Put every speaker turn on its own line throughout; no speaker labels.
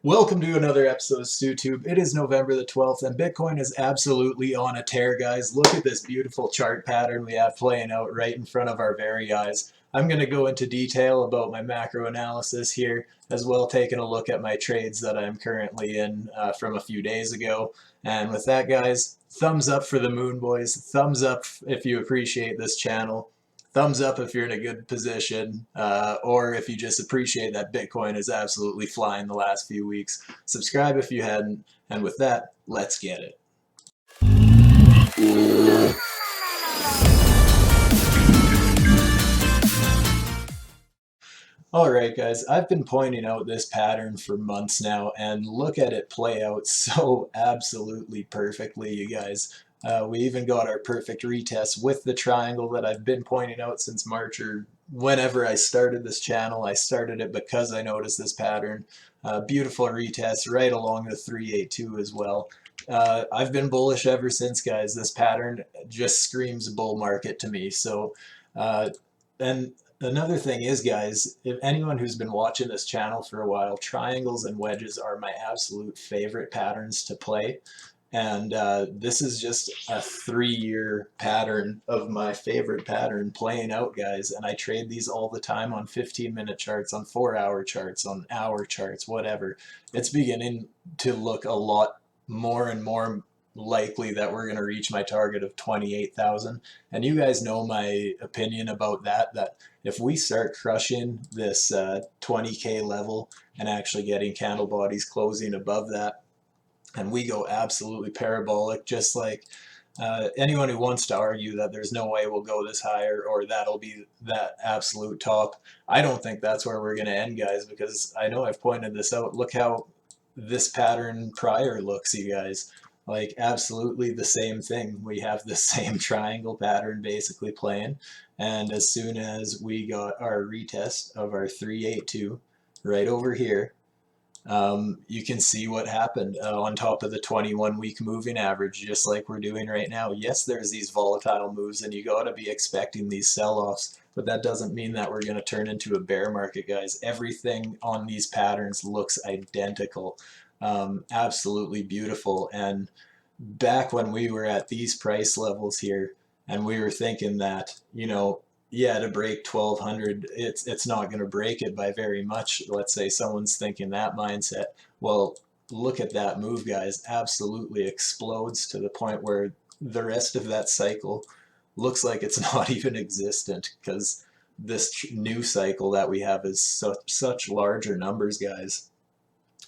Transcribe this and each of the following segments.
Welcome to another episode of StuTube. It is November the 12th and Bitcoin is absolutely on a tear, guys. Look at this beautiful chart pattern we have playing out right in front of our very eyes. I'm going to go into detail about my macro analysis here, as well taking a look at my trades that I'm currently in from a few days ago. And with that, guys, thumbs up for the Moon Boys. Thumbs up if you appreciate this channel. Thumbs up if you're in a good position, or if you just appreciate that Bitcoin is absolutely flying the last few weeks. Subscribe if you hadn't, and with that, let's get it. Alright guys, I've been pointing out this pattern for months now, and look at it play out so absolutely perfectly, you guys. We even got our perfect retest with the triangle that I've been pointing out since March, or whenever I started this channel. I started it because I noticed this pattern. Beautiful retest right along the 382 as well. I've been bullish ever since, guys. This pattern just screams bull market to me. So, and another thing is, guys, if anyone who's been watching this channel for a while, triangles and wedges are my absolute favorite patterns to play. And this is just a 3-year pattern of my favorite pattern playing out, guys. And I trade these all the time on 15-minute charts, on 4-hour charts, on hour charts, whatever. It's beginning to look a lot more and more likely that we're going to reach my target of 28,000. And you guys know my opinion about that, that if we start crushing this 20K level and actually getting candle bodies closing above that, and we go absolutely parabolic, just like anyone who wants to argue that there's no way we'll go this higher or that'll be that absolute top, I don't think that's where we're going to end, guys, because I know I've pointed this out. Look how this pattern prior looks, you guys. Like absolutely the same thing. We have the same triangle pattern basically playing, and as soon as we got our retest of our 382 right over here, you can see what happened on top of the 21-week moving average, just like we're doing right now. Yes, there's these volatile moves, and you got to be expecting these sell-offs, but that doesn't mean that we're going to turn into a bear market, guys. Everything on these patterns looks identical. Absolutely beautiful. And back when we were at these price levels here, and we were thinking that, you know, yeah, to break 1200, it's not going to break it by very much. Let's say someone's thinking that mindset. Well, look at that move, guys. Absolutely explodes to the point where the rest of that cycle looks like it's not even existent, because this new cycle that we have is such larger numbers, guys.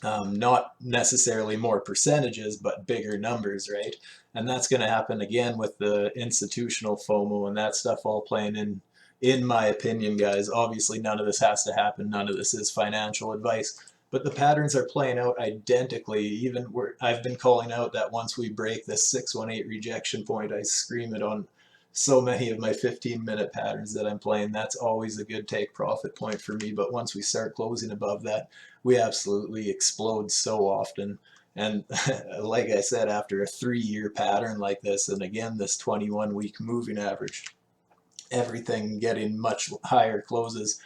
Not necessarily more percentages, but bigger numbers, right? And that's going to happen again with the institutional FOMO and that stuff all playing in my opinion, guys. Obviously, none of this has to happen. None of this is financial advice. But the patterns are playing out identically. Even I've been calling out that once we break this 618 rejection point, I scream it on so many of my 15-minute patterns that I'm playing. That's always a good take profit point for me. But once we start closing above that, we absolutely explode so often. And like I said, after a 3-year pattern like this, and again, this 21-week moving average, everything getting much higher closes.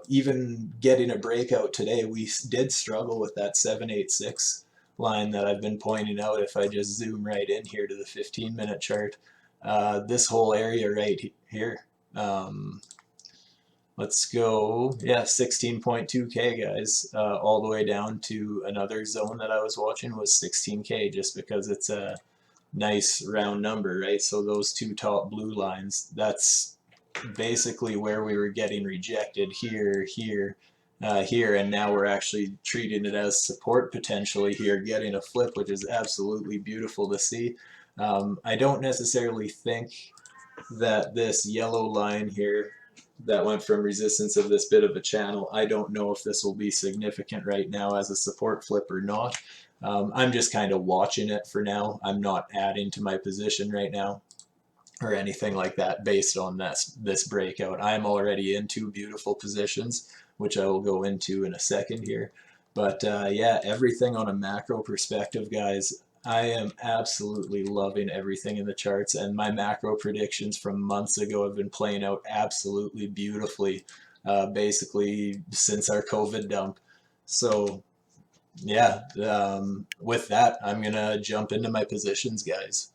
Even getting a breakout today, we did struggle with that 786 line that I've been pointing out. If I just zoom right in here to the 15-minute chart, this whole area right here, let's go, yeah, 16.2K, guys, all the way down to another zone that I was watching was 16K, just because it's a nice round number, right? So those two top blue lines, that's basically where we were getting rejected here, here, here, and now we're actually treating it as support potentially here, getting a flip, which is absolutely beautiful to see. I don't necessarily think that this yellow line here that went from resistance of this bit of a channel, I don't know if this will be significant right now as a support flip or not. I'm just kind of watching it for now. I'm not adding to my position right now or anything like that based on this breakout. I'm already in two beautiful positions, which I will go into in a second here. But yeah, everything on a macro perspective, guys, I am absolutely loving everything in the charts, and my macro predictions from months ago have been playing out absolutely beautifully, basically since our COVID dump. So yeah, with that, I'm gonna jump into my positions, guys.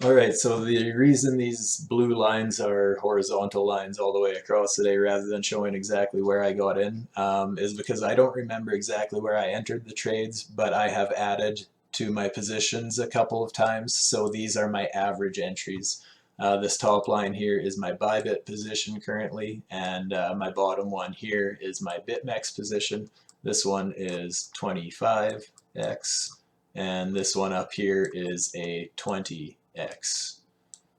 All right, so the reason these blue lines are horizontal lines all the way across today rather than showing exactly where I got in is because I don't remember exactly where I entered the trades, but I have added to my positions a couple of times, so these are my average entries. This top line here is my buy bit position currently, and my bottom one here is my BitMEX position. This one is 25x, and this one up here is a 20x.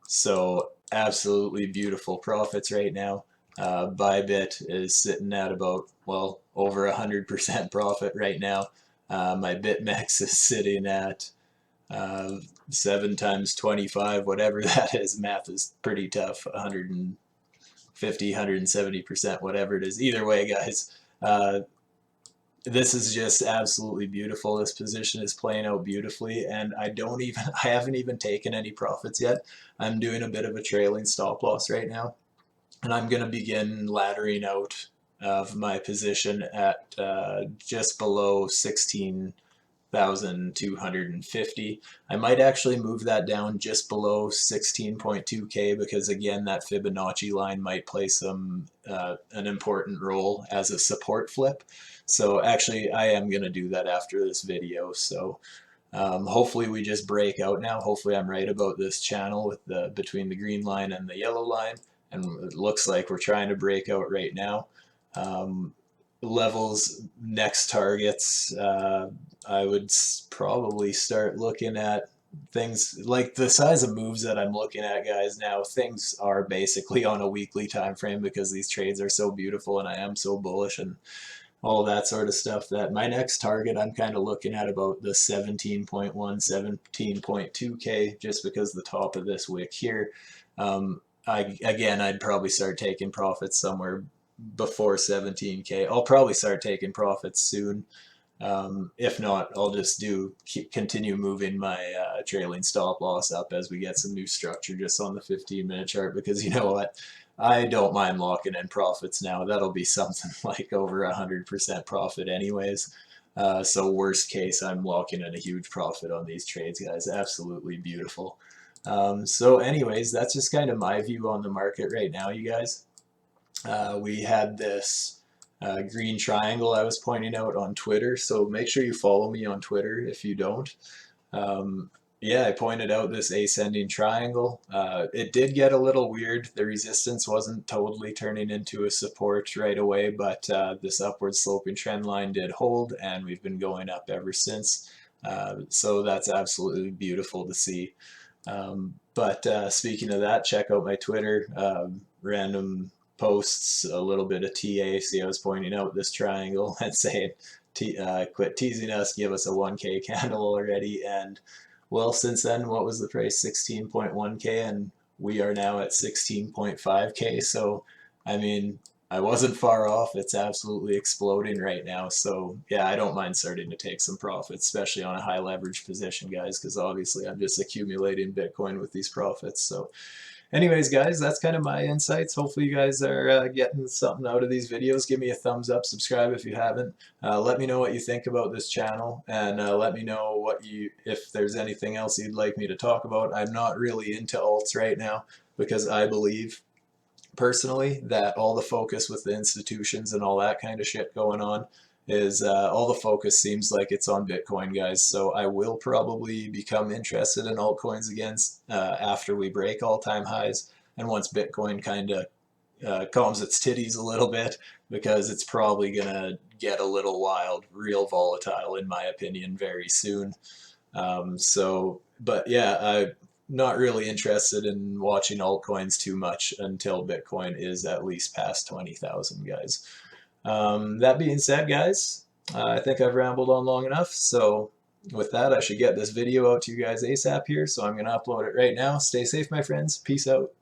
So absolutely beautiful profits right now. Bybit is sitting at about, well, over 100% profit right now. My BitMEX is sitting at uh, 7 times 25, whatever that is. Math is pretty tough. 150, 170%, whatever it is. Either way, guys, this is just absolutely beautiful. This position is playing out beautifully, and I haven't even taken any profits yet. I'm doing a bit of a trailing stop loss right now, and I'm going to begin laddering out of my position at just below 16,250. I might actually move that down just below 16.2K because again, that Fibonacci line might play an important role as a support flip. So actually, I am going to do that after this video. So hopefully we just break out now. Hopefully I'm right about this channel with the between the green line and the yellow line. And it looks like we're trying to break out right now. Um, Levels, next targets, I would probably start looking at things like the size of moves that I'm looking at, guys. Now things are basically on a weekly time frame because these trades are so beautiful and I am so bullish and all that sort of stuff. That my next target I'm kind of looking at about the 17.1 17.2K just because the top of this wick here. I'd probably start taking profits somewhere before 17K. I'll probably start taking profits soon. If not, I'll just continue moving my trailing stop loss up as we get some new structure just on the 15-minute chart because you know what? I don't mind locking in profits now. That'll be something like over 100% profit anyways. So worst case, I'm locking in a huge profit on these trades, guys. Absolutely beautiful. So anyways, that's just kind of my view on the market right now, you guys. We had this green triangle I was pointing out on Twitter, so make sure you follow me on Twitter if you don't. Um, yeah, I pointed out this ascending triangle. It did get a little weird. The resistance wasn't totally turning into a support right away, but this upward sloping trend line did hold, and we've been going up ever since. So that's absolutely beautiful to see. But speaking of that, check out my Twitter. Random posts, a little bit of TA. See, I was pointing out this triangle and saying, quit teasing us, give us a 1K candle already. And well, since then, what was the price? 16.1K, and we are now at 16.5K. So, I mean, I wasn't far off. It's absolutely exploding right now. So, yeah, I don't mind starting to take some profits, especially on a high leverage position, guys, because obviously I'm just accumulating Bitcoin with these profits. So, anyways, guys, that's kind of my insights. Hopefully you guys are getting something out of these videos. Give me a thumbs up, subscribe if you haven't. Let me know what you think about this channel, and let me know if there's anything else you'd like me to talk about. I'm not really into alts right now because I believe personally that all the focus with the institutions and all that kind of shit going on is all the focus seems like it's on Bitcoin, guys. So I will probably become interested in altcoins again after we break all-time highs and once Bitcoin kind of calms its titties a little bit, because it's probably gonna get a little wild, real volatile in my opinion very soon. But yeah, I'm not really interested in watching altcoins too much until Bitcoin is at least past 20,000, guys. That being said, guys, I think I've rambled on long enough. So with that, I should get this video out to you guys ASAP here. So I'm going to upload it right now. Stay safe, my friends. Peace out.